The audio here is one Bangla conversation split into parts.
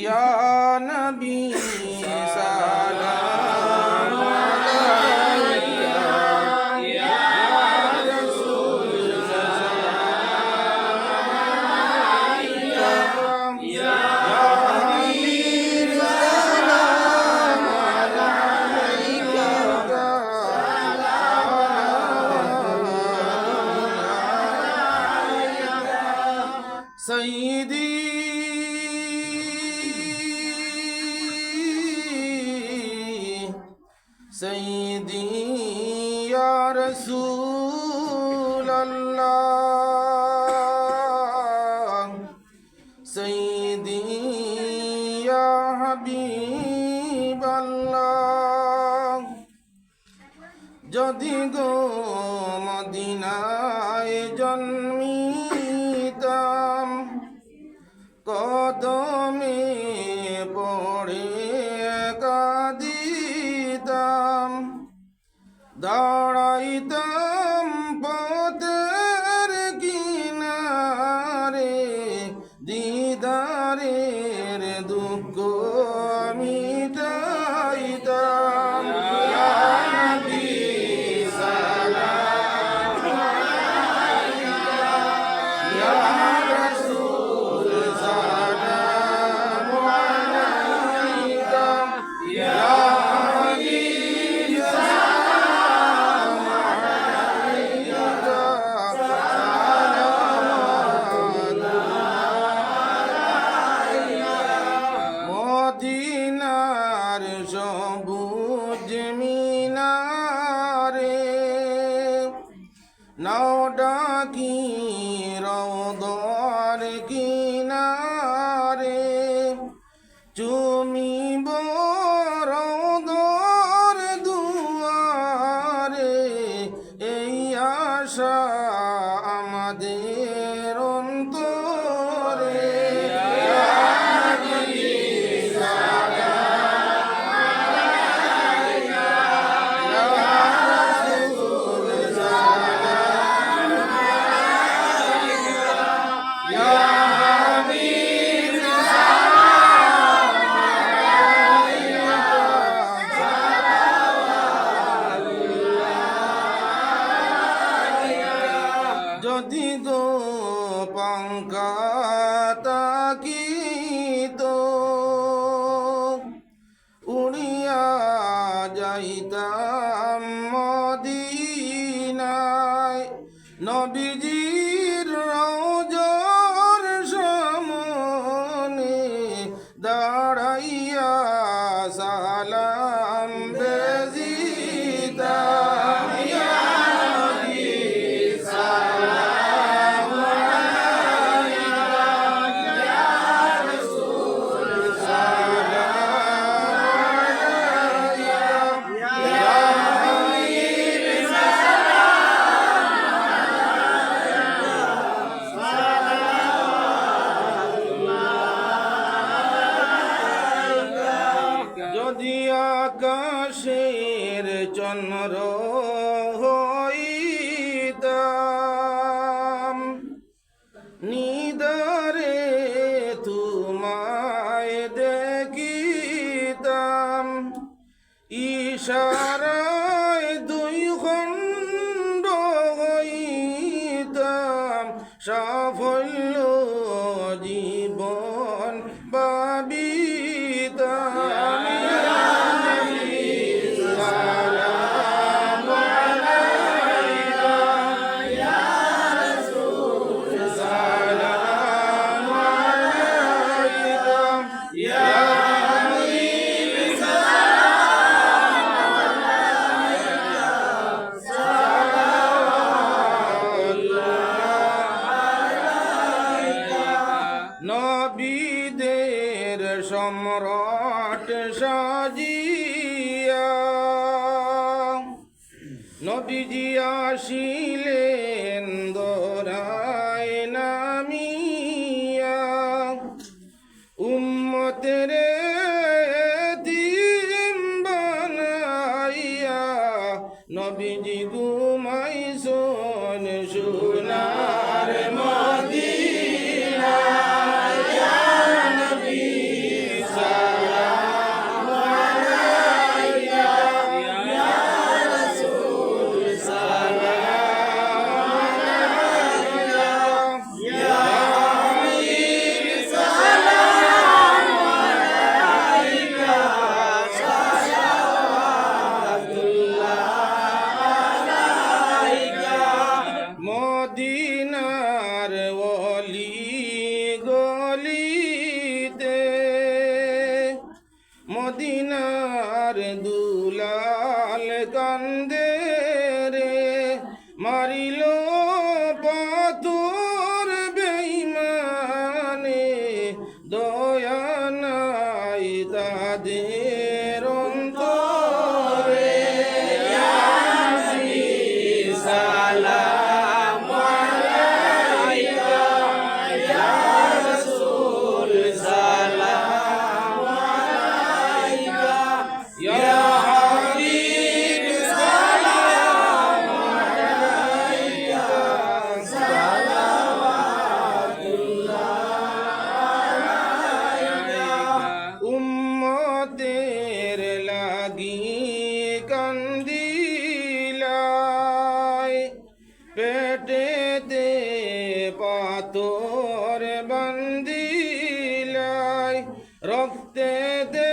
Ya Nabi salam alaika, ya Rasul salam alaika, ya Habib salam alaika, Sayyidi Sayyidi ya Rasulallah, Sayyidi ya Habiballah, যদি গো মদিনায় জন্মিতাম, কদমে পড়ে কাঁদিতাম, দাঁড়াইতাম পথের কিনারে, দিদারের দুঃখ মিটাইতাম। ইয়া নবী সালাম আলাইকা, ইয়া রাসূল সালাম আলাইকা, ইয়া হাবিব সালাম আলাইকা, মদিনার সবুজ মিনারে নাও ডাকি রওদার কিনারে, চুমিব রওদার দুয়ারে, এই আশা আমাদের অন্তরে। যদি গো পঙ্কা তাকিত, উড়িয়া যাইতাম মদিনায়, নবীজির রওজার সামনে দাঁড়াইয়া সালাম বেজিতাম। ইয়া নবী সালাম আলাইকা, ইয়া রাসূল সালাম আলাইকা, ইয়া হাবিব যদি আকাশের চন্দ্র হইতাম, নিদারে তোমায় দেখিতাম, ইশারায় দুই খণ্ড হইতাম, সাফল্য জীবন পাবিতাম। ইয়া নবী সালাম আলাইকা, ইয়া রাসূল সালাম আলাইকা, ইয়া হাবিব সালাম আলাইকা, নবীদের সম্রাট সাজিয়া, নবীজি আসিলেন দোরায় নামিয়া, উম্মতের এতিম বানাইয়া, নবীজি ঘুমাইছেন সোনার মদিনায়। ইয়া নবী মদিনার দুলাল কান্দে রে, মারিল পাথর বেঈমানে, দয়া নাই তাদের অন্তরে। ইয়া নবী সালাম আলাইকা, ইয়া রাসূল সালাম আলাইকা, ইয়া হাবিব সালাম আলাইকা, সালাওয়াতুল্লাহ আলাইকা। উম্মতের লাগি কান্দিলাই, পেটেতে পাথর বান্দিলাই, রক্তেতে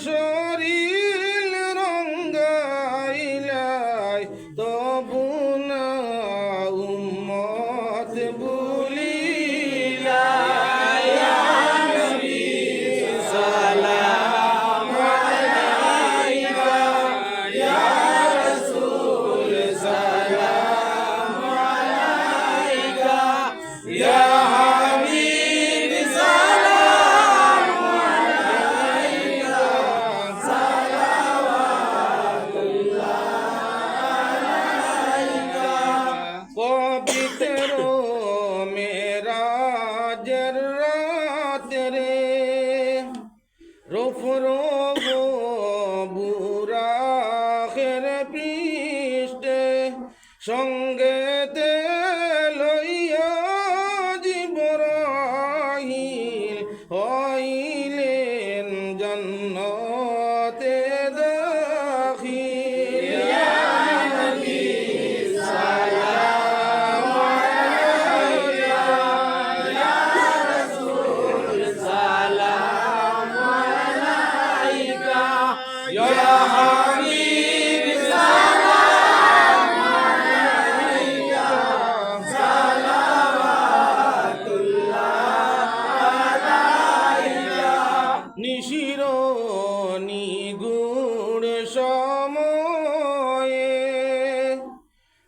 শরীর রঙ্গাইলাই, তবু না উম্মত ভুলিলাই। ইয়া নবী সালাম আলাইকা, ইয়া রাসূল সালাম আলাইকা, ইয়া হাবিব সালাম আলাইকা, সালাওয়াতুল্লাহ আলাইকা। পবিত্র মেরাজের রাতে রে, রফ রফ বুরাখের পৃষ্ঠে, সঙ্গেতে লইয়া জিবরাইল হইলেন জান্নাতে দাখিল। ইয়া নবী সালাম আলাইকা, ইয়া রাসূল সালাম আলাইকা, ইয়া হাবিব সালাম আলাইকা, সালাওয়াতুল্লাহ আলাইকা। নিশির নিগুড় সময়ে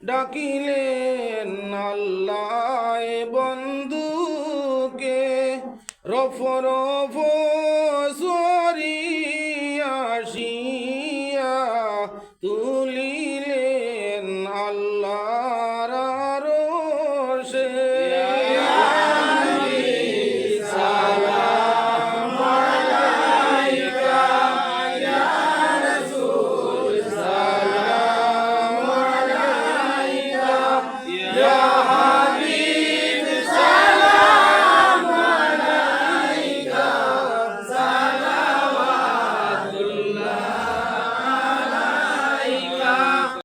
ডাকিলেন আল্লাহ বন্ধুকে, রফ রফ সরি